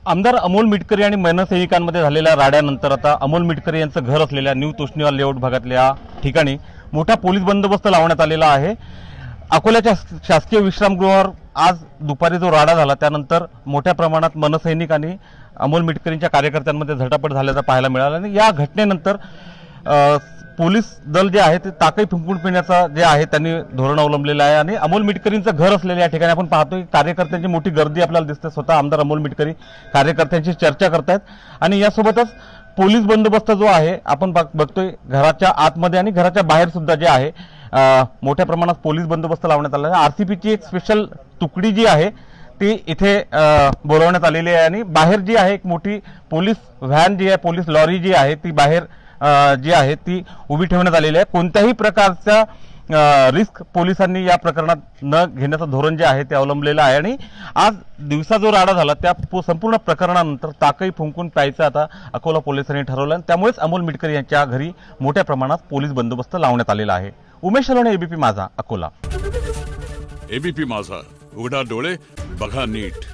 आमदार अमोल मिटकरी आणि मनसैनिकांमध्ये झालेल्या राड्यानंतर आता अमोल मिटकरी यांचं घर असलेल्या न्यू तोष्णीवाल लेआउट भागातल्या ठिकाणी मोठा पोलीस बंदोबस्त लावण्यात आलेला आहे। अकोल्याच्या शासकीय विश्रामगृहावर आज दुपारी जो राडा झाला त्यानंतर मोठ्या प्रमाणात मनसैनिकांनी अमोल मिटकरींच्या कार्यकर्त्यांमध्ये झटापट झाल्याचं पाहायला मिळालं आणि या घटनेनंतर पोलीस दल जे आहे ते टाकळी फुंकून पिण्याचा जे आहे त्यांनी धोरण अवलंबलेलं आहे आणि अमोल मिटकरींचं घर असलेल्या या ठिकाणी आपण पाहतोय कार्यकर्त्यांची मोठी गर्दी आपल्याला दिसते। स्वतः आमदार अमोल मिटकरी कार्यकर्त्यांची चर्चा करतायत आणि यासोबतच पोलीस बंदोबस्त जो आहे आपण बघतोय घराच्या आतमध्ये आणि घराच्या बाहेर सुद्धा जे आहे मोठ्या प्रमाणात पोलीस बंदोबस्त लावण्यात आला आहे। आरसीपीची एक स्पेशल तुकडी जी आहे ती इथे बोलवण्यात आलेली आहे आणि बाहेर जी आहे एक मोठी पोलीस व्हॅन जी आहे पोलीस लॉरी जी आहे ती बाहेर जी आहे ती उभी ठेवण्यात आलेली आहे। कोणत्याही प्रकारचा रिस्क पोलिसांनी या प्रकरणात न घेण्याचं धोरण जे आहे ते अवलंबलेलं आहे आणि आज दिवसा जो राडा झाला त्या संपूर्ण प्रकरणानंतर टाकळी फुंकून प्यायचं आता अकोला पोलिसांनी ठरवलं। त्यामुळेच अमोल मिटकरी यांच्या घरी मोठ्या प्रमाणात पोलीस बंदोबस्त लावण्यात आलेला आहे। उमेश सलोणे, एबीपी माझा, अकोला। एबीपी माझा, उघडा डोळे बघा नीट।